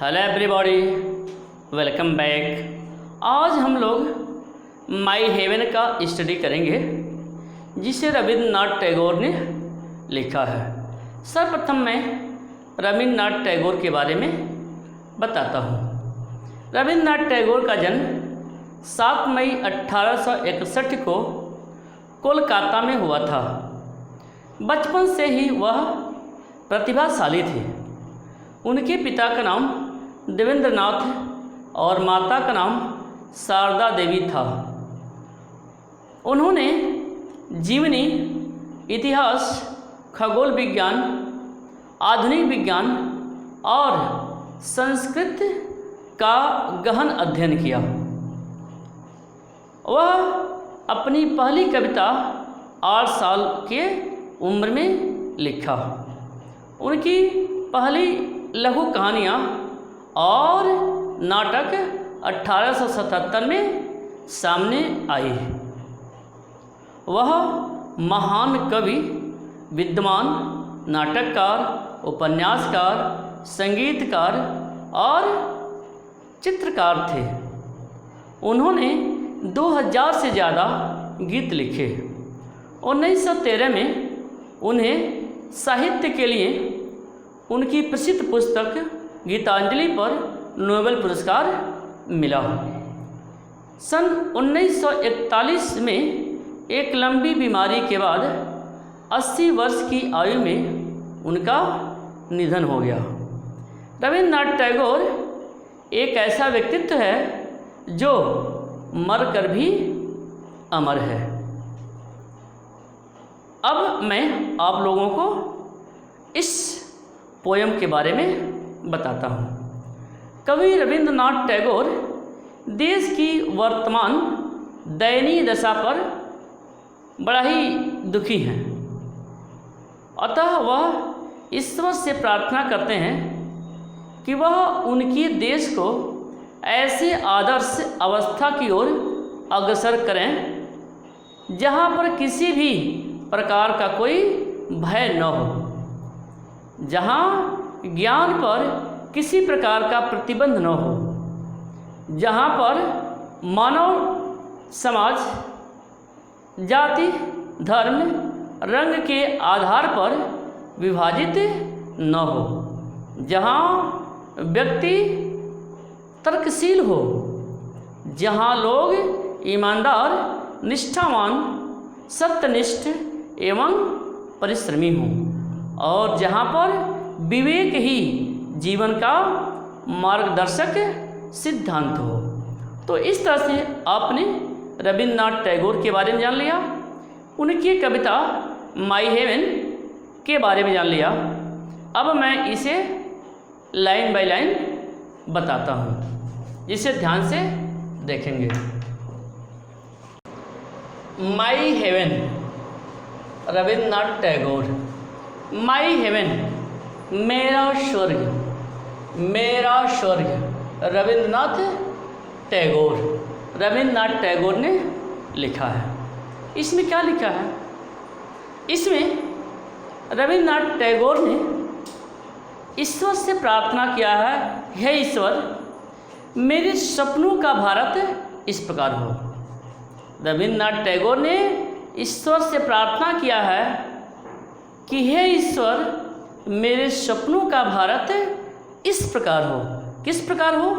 Hello everybody, welcome back. आज हम लोग माई हेवन का स्टडी करेंगे जिसे रविंद्रनाथ टैगोर ने लिखा है। सर्वप्रथम मैं रविंद्रनाथ टैगोर के बारे में बताता हूँ। रविंद्रनाथ टैगोर का जन्म 7 मई 1861 को कोलकाता में हुआ था। बचपन से ही वह प्रतिभाशाली थे। उनके पिता का नाम देवेंद्रनाथ और माता का नाम शारदा देवी था। उन्होंने जीवनी, इतिहास, खगोल विज्ञान, आधुनिक विज्ञान और संस्कृत का गहन अध्ययन किया। वह अपनी पहली कविता 8 साल के उम्र में लिखा। उनकी पहली लघु कहानियाँ और नाटक 1877 में सामने आई। वह महान कवि, विद्वान, नाटककार, उपन्यासकार, संगीतकार और चित्रकार थे। उन्होंने 2000 से ज़्यादा गीत लिखे। 1913 में उन्हें साहित्य के लिए उनकी प्रसिद्ध पुस्तक गीतांजलि पर नोबेल पुरस्कार मिला। सन 1941 में एक लंबी बीमारी के बाद 80 वर्ष की आयु में उनका निधन हो गया। रविंद्रनाथ टैगोर एक ऐसा व्यक्तित्व है जो मरकर भी अमर है। अब मैं आप लोगों को इस पोयम के बारे में बताता हूँ। कवि रविंद्रनाथ टैगोर देश की वर्तमान दयनीय दशा पर बड़ा ही दुखी हैं। अतः वह ईश्वर से प्रार्थना करते हैं कि वह उनकी देश को ऐसे आदर्श अवस्था की ओर अग्रसर करें जहाँ पर किसी भी प्रकार का कोई भय न हो, जहाँ ज्ञान पर किसी प्रकार का प्रतिबंध न हो, जहाँ पर मानव समाज जाति, धर्म, रंग के आधार पर विभाजित न हो, जहाँ व्यक्ति तर्कशील हो, जहाँ लोग ईमानदार, निष्ठावान, सत्यनिष्ठ एवं परिश्रमी हों और जहाँ पर विवेक ही जीवन का मार्गदर्शक सिद्धांत हो। तो इस तरह से आपने रविंद्रनाथ टैगोर के बारे में जान लिया, उनकी कविता माई हेवन के बारे में जान लिया। अब मैं इसे लाइन बाय लाइन बताता हूँ, जिसे ध्यान से देखेंगे। My heaven, Rabindranath Tagore. My heaven, मेरा स्वर्ग, मेरा स्वर्ग, रविंद्रनाथ टैगोर। रविंद्रनाथ टैगोर ने लिखा है। इसमें क्या लिखा है? इसमें रविंद्रनाथ टैगोर ने ईश्वर से प्रार्थना किया है, हे ईश्वर, मेरे सपनों का भारत इस प्रकार हो। रविंद्रनाथ टैगोर ने ईश्वर से प्रार्थना किया है कि हे ईश्वर, मेरे सपनों का भारत इस प्रकार हो। किस प्रकार हो?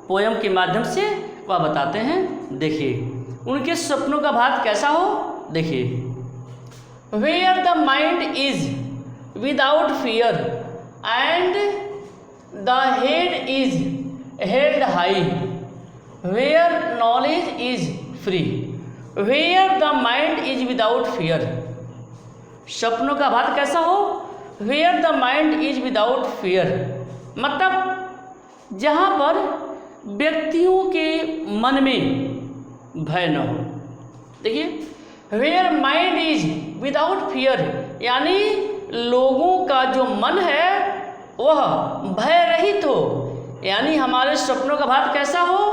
पोयम के माध्यम से वह बताते हैं। देखिए उनके सपनों का भारत कैसा हो। देखिए, where the mind is without fear and the head is held high, where knowledge is free, where the mind is without fear. सपनों का भारत कैसा हो? Where the mind is without fear, मतलब जहाँ पर व्यक्तियों के मन में भय न हो। देखिए, where mind is without fear, यानी लोगों का जो मन है वह भय रहित हो। यानी हमारे सपनों का भारत कैसा हो?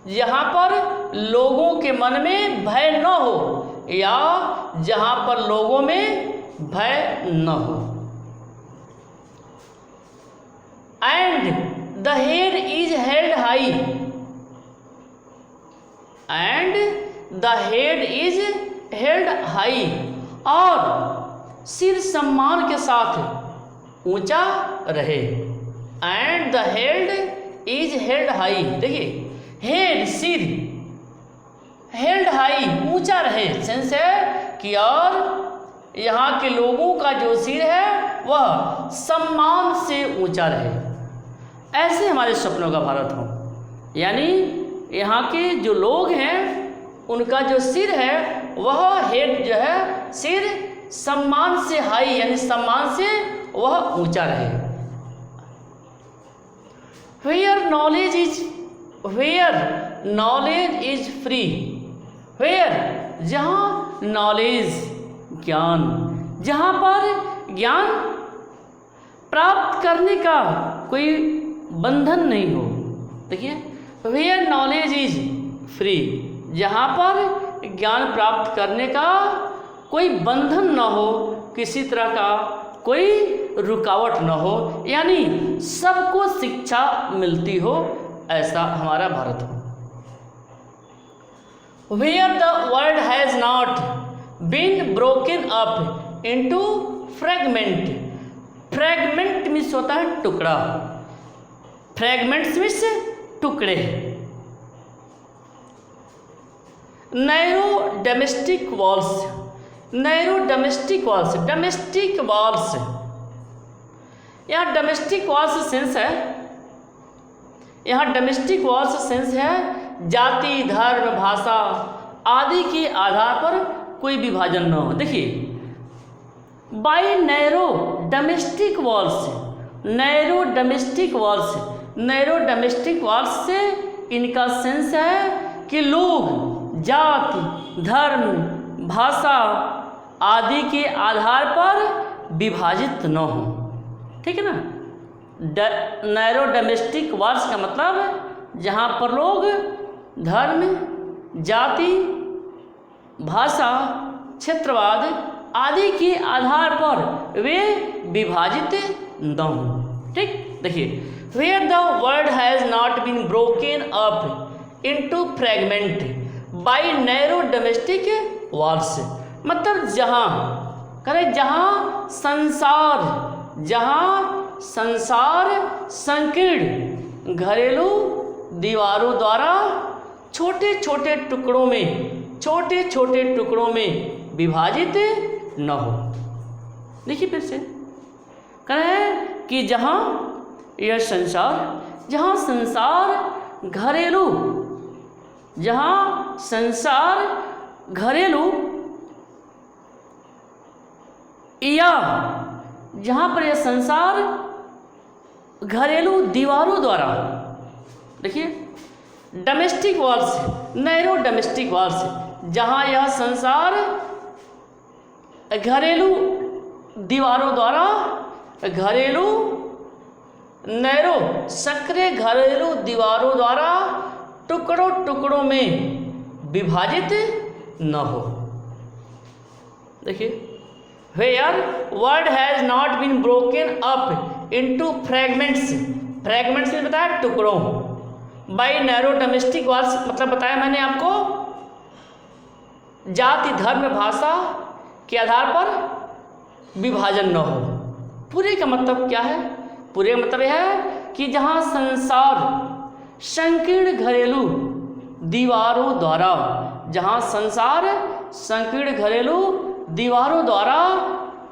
जहाँ पर लोगों के मन में भय न हो या जहाँ पर लोगों में भय न हो। And the head is held high and the head is held high, और सिर सम्मान के साथ ऊंचा रहे। And the head is held high, देखिए हेड सिर, हेल्ड हाई ऊंचा रहे, सेंस है कि और यहाँ के लोगों का जो सिर है वह सम्मान से ऊंचा रहे। ऐसे हमारे सपनों का भारत हो, यानी यहाँ के जो लोग हैं उनका जो सिर है वह हेड जो है सिर सम्मान से हाई, यानी सम्मान से वह ऊंचा रहे। Where knowledge is free, where जहाँ नॉलेज ज्ञान, जहाँ पर ज्ञान प्राप्त करने का कोई बंधन नहीं हो। देखिए वेयर नॉलेज इज फ्री, जहाँ पर ज्ञान प्राप्त करने का कोई बंधन न हो, किसी तरह का कोई रुकावट न हो, यानी सबको शिक्षा मिलती हो, ऐसा हमारा भारत हो। Where the world has not been broken up into fragment, fragment means होता है टुकड़ा, fragments मीन्स टुकड़े। Narrow domestic walls, narrow domestic walls, domestic walls, यहाँ डोमेस्टिक वॉल्स सेंस है, यहाँ डोमेस्टिक वॉल्स सेंस है जाति, धर्म, भाषा आदि के आधार पर कोई विभाजन न हो। देखिए by narrow domestic walls, narrow domestic walls, narrow domestic walls से इनका सेंस है कि लोग जाति, धर्म, भाषा आदि के आधार पर विभाजित न हो, ठीक है ना। नैरो डोमेस्टिक वॉल्स का मतलब जहाँ पर लोग धर्म, जाति, भाषा, क्षेत्रवाद आदि के आधार पर वे विभाजित न हों, ठीक। देखिए where the world has not been broken up into fragment by narrow domestic walls, मतलब जहाँ करें जहाँ संसार संकीर्ण घरेलू दीवारों द्वारा छोटे छोटे टुकड़ों में विभाजित न हो। देखिए फिर से कहें कि जहाँ यह संसार, जहाँ संसार घरेलू, जहाँ संसार घरेलू या जहाँ पर यह संसार घरेलू दीवारों द्वारा, देखिए domestic walls, narrow domestic walls, जहाँ यह संसार घरेलू दीवारों द्वारा, घरेलू नैरो सक्रिय घरेलू दीवारों द्वारा टुकड़ों में विभाजित न हो। देखिए where world has not been broken up into fragments, fragments में बताया टुकड़ों, बाय नैरो डोमेस्टिक वॉल्स मतलब बताया मैंने आपको जाति, धर्म, भाषा के आधार पर विभाजन न हो। पूरे का मतलब क्या है? पूरे का मतलब यह है कि जहाँ संसार संकीर्ण घरेलू दीवारों द्वारा, जहाँ संसार संकीर्ण घरेलू दीवारों द्वारा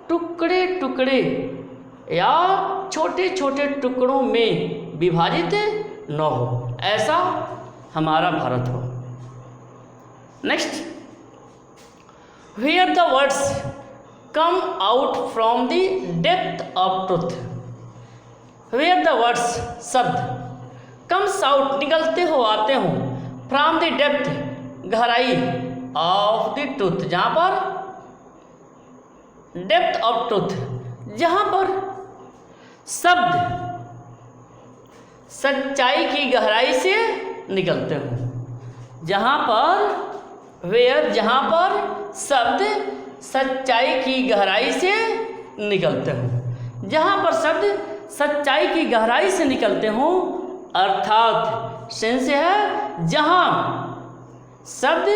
टुकड़े या छोटे छोटे टुकड़ों में विभाजित न हो, ऐसा हमारा भारत हो। Next, where the words come out from the depth of truth, where the words शब्द कम्स आउट निकलते हो, आते हो, फ्रॉम द डेप्थ गहराई, ऑफ द ट्रुथ जहाँ पर डेप्थ ऑफ ट्रुथ, जहाँ पर शब्द सच्चाई की गहराई से निकलते हो, जहाँ पर वेयर, जहाँ पर शब्द सच्चाई की गहराई से निकलते हो, जहाँ पर शब्द सच्चाई की गहराई से निकलते हो अर्थात सेंस है जहाँ शब्द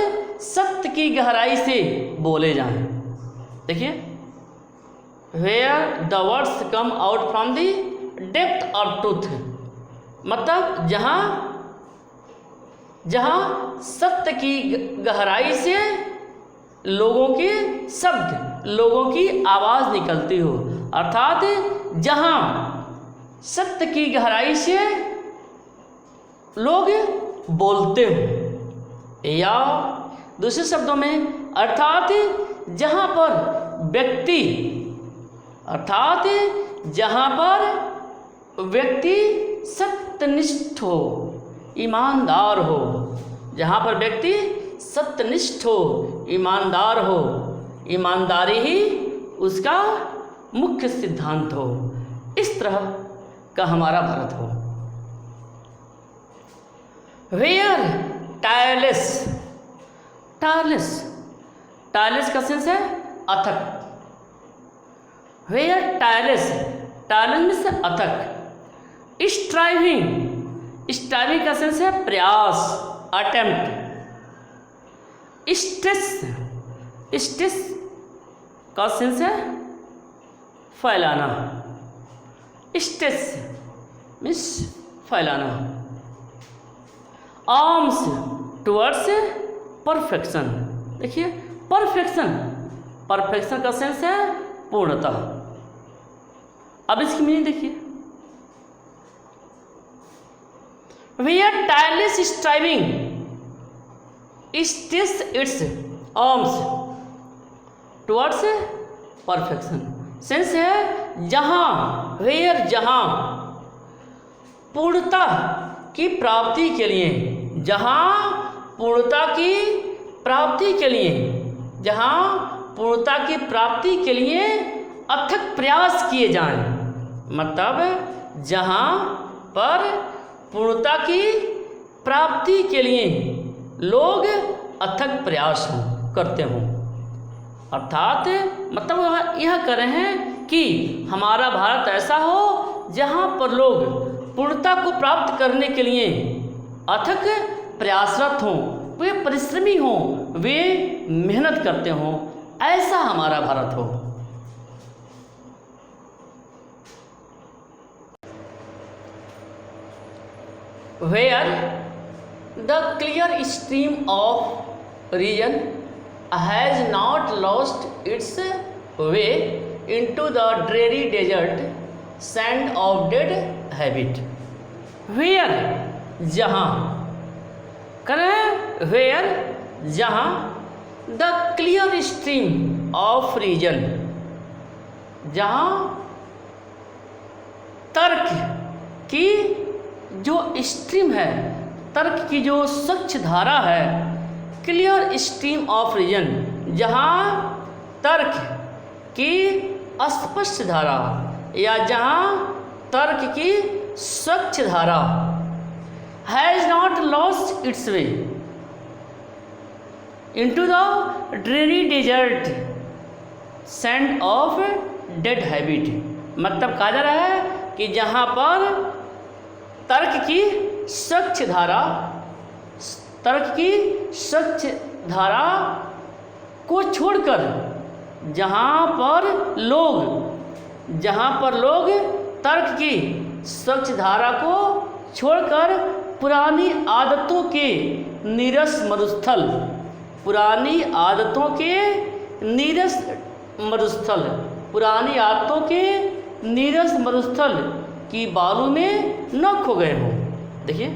सत्य की गहराई से बोले जाएं। देखिए, where the words come out from the depth of truth, मतलब जहाँ सत्य की गहराई से लोगों के शब्द, लोगों की आवाज़ निकलती हो, अर्थात जहाँ सत्य की गहराई से लोग बोलते हो, या दूसरे शब्दों में अर्थात जहाँ पर व्यक्ति, अर्थात जहाँ पर व्यक्ति सत्यनिष्ठ हो, ईमानदार हो, जहाँ पर व्यक्ति सत्यनिष्ठ हो, ईमानदार हो, ईमानदारी ही उसका मुख्य सिद्धांत हो, इस तरह का हमारा भारत हो। वेयर टायरलेस, टायरलेस, टायरलेस का सेंस है अथक। वेयर टायरलेस, टायरलेस मीन्स अथक। स्ट्राइविंग, स्ट्राइविंग का सेंस है प्रयास, अटेम्प्ट। स्ट्रेस, स्ट्रेस का सेंस है फैलाना। स्ट्रेस मीन्स फैलाना। Arms towards perfection. देखिए, परफेक्शन, परफेक्शन का सेंस है पूर्णता। अब इसकी मीनिंग देखिए, where tireless striving stress its arms towards perfection. Sense है जहाँ, वेयर जहाँ पूर्णता की प्राप्ति के लिए, जहाँ पूर्णता की प्राप्ति के लिए, जहाँ पूर्णता की प्राप्ति के लिए अथक प्रयास किए जाएं, मतलब जहाँ पर पूर्णता की प्राप्ति के लिए लोग अथक प्रयास करते हों, अर्थात मतलब यह कर रहे हैं कि हमारा भारत ऐसा हो जहाँ पर लोग पूर्णता को प्राप्त करने के लिए अथक प्रयासरत हों, वे परिश्रमी हों, वे मेहनत करते हों, ऐसा हमारा भारत हो। Where the clear stream of region has not lost its way into the dreary desert sand of dead habit. Where जहाँ, करें where जहाँ the clear stream of region, जहाँ तर्क की जो स्ट्रीम है, तर्क की जो स्वच्छ धारा है, क्लियर स्ट्रीम ऑफ रीजन, जहाँ तर्क की स्पष्ट धारा या जहाँ तर्क की स्वच्छ धारा, has not lost its way into the dreary desert sand of dead habit. मतलब कहा जा रहा है कि जहाँ पर तर्क की स्वच्छ धारा, तर्क की स्वच्छ धारा को छोड़कर जहाँ पर लोग तर्क की स्वच्छ धारा को छोड़कर पुरानी आदतों के नीरस मरुस्थल, पुरानी आदतों के नीरस मरुस्थल, पुरानी आदतों के नीरस मरुस्थल की बालू में न खो गए हों। देखिए,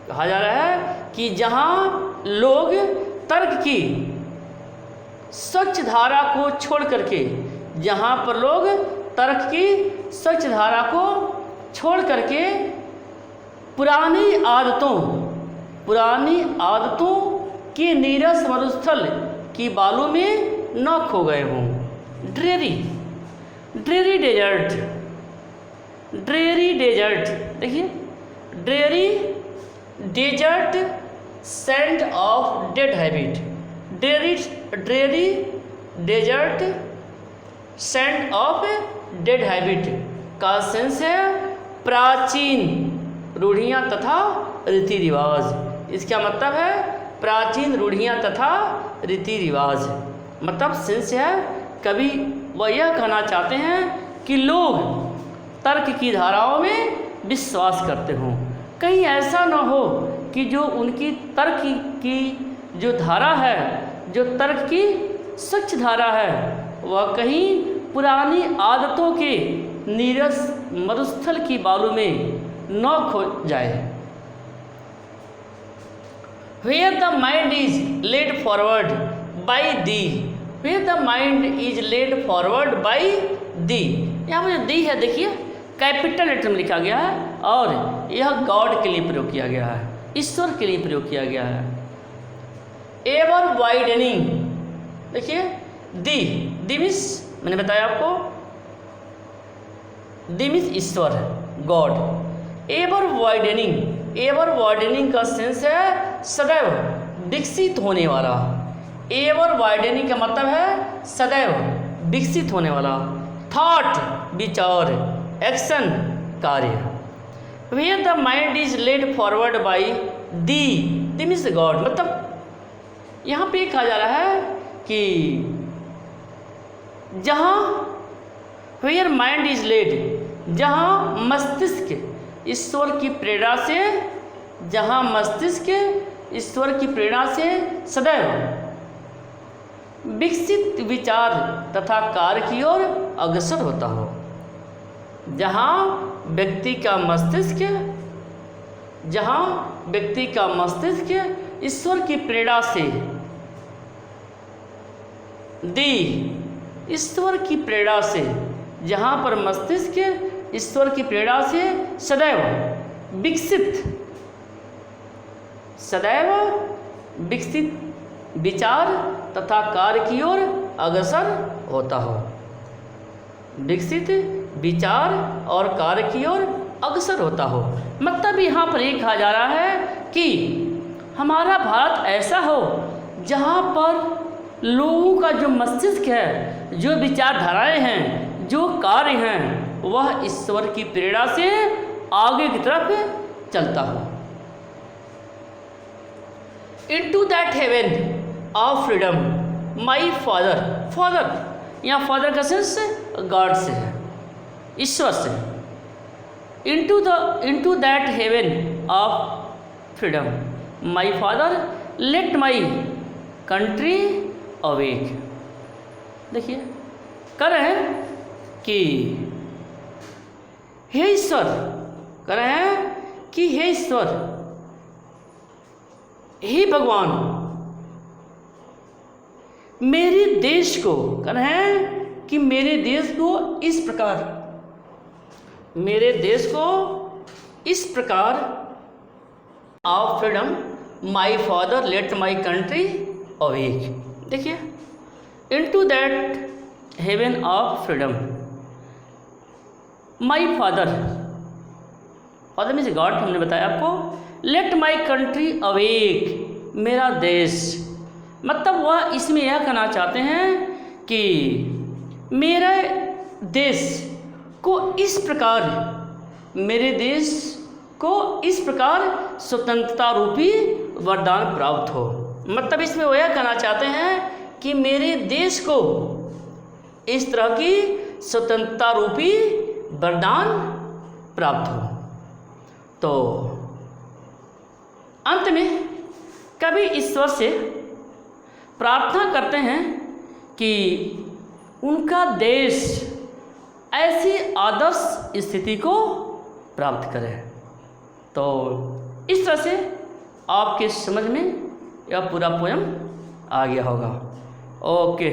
कहा जा रहा है कि जहाँ लोग तर्क की स्वच्छ धारा को छोड़ करके, जहाँ पर लोग तर्क की स्वच्छ धारा को छोड़ करके पुरानी आदतों के नीरस मरुस्थल की बालू में न खो गए हों। Dreary, dreary desert, dreary desert, देखिए, dreary desert sand of dead habit, dreary desert sand of dead habit का सेंस है प्राचीन रूढ़ियाँ तथा रीति रिवाज। इसका मतलब है प्राचीन रूढ़ियाँ तथा रीति रिवाज। मतलब सेंस है कवि वह यह कहना चाहते हैं कि लोग तर्क की धाराओं में विश्वास करते हों। कहीं ऐसा न हो कि जो उनकी तर्क की जो धारा है, जो तर्क की सच्च धारा है, वह कहीं पुरानी आदतों के नीरस मरुस्थल की बालू में न खो जाए। Where the mind is led forward by thee, where the mind is led forward by thee, यहाँ पर जो दी है देखिए कैपिटल लेटर में लिखा गया है और यह गॉड के लिए प्रयोग किया गया है, ईश्वर के लिए प्रयोग किया गया है। एवर वाइडनिंग, देखिए दी मीन्स मैंने बताया आपको, दी मीन्स ईश्वर, गॉड। एवर वाइडनिंग का सेंस है सदैव विकसित होने वाला। एवर वाइडनिंग का मतलब है सदैव विकसित होने वाला। थॉट विचार, एक्शन कार्य। Where the mind is led forward by thee means God. मतलब यहाँ पे कहा जा रहा है कि जहाँ वेयर माइंड इज लेड, जहाँ मस्तिष्क ईश्वर की प्रेरणा से, जहाँ मस्तिष्क ईश्वर की प्रेरणा से सदैव विकसित विचार तथा कार्य की ओर अग्रसर होता हो। जहाँ व्यक्ति का मस्तिष्क ईश्वर की प्रेरणा से, ईश्वर की प्रेरणा से, जहाँ पर मस्तिष्क ईश्वर की प्रेरणा से सदैव विकसित विचार तथा कार्य की ओर अग्रसर होता हो। विकसित विचार और कार्य की ओर अग्रसर होता हो। मतलब यहाँ पर ये कहा जा रहा है कि हमारा भारत ऐसा हो जहाँ पर लोगों का जो मस्तिष्क है, जो विचारधाराएं हैं, जो कार्य हैं, वह ईश्वर की प्रेरणा से आगे की तरफ चलता हो। Into that heaven of freedom, my father यहाँ फादर का सेंस गॉड से है, ईश्वर से। into that heaven of freedom, my father let my country awake। देखिए कह रहे हैं कि हे ईश्वर, कह रहे हैं कि हे ईश्वर, हे भगवान, मेरे देश को, कह रहे हैं कि मेरे देश को इस प्रकार, मेरे देश को इस प्रकार of freedom, my father let my country awake. देखिए into that heaven of freedom, my father means God, हमने बताया आपको। लेट माई कंट्री अवेक, मेरा देश, मतलब वह इसमें यह कहना चाहते हैं कि मेरे देश को इस प्रकार, मेरे देश को इस प्रकार स्वतंत्रता रूपी वरदान प्राप्त हो। मतलब इसमें वह यह कहना चाहते हैं कि मेरे देश को इस तरह की स्वतंत्रता रूपी वरदान प्राप्त हो। तो अंत में कवि ईश्वर से प्रार्थना करते हैं कि उनका देश ऐसी आदर्श स्थिति को प्राप्त करे। तो इस तरह से आपके समझ में यह पूरा पोयम आ गया होगा। ओके।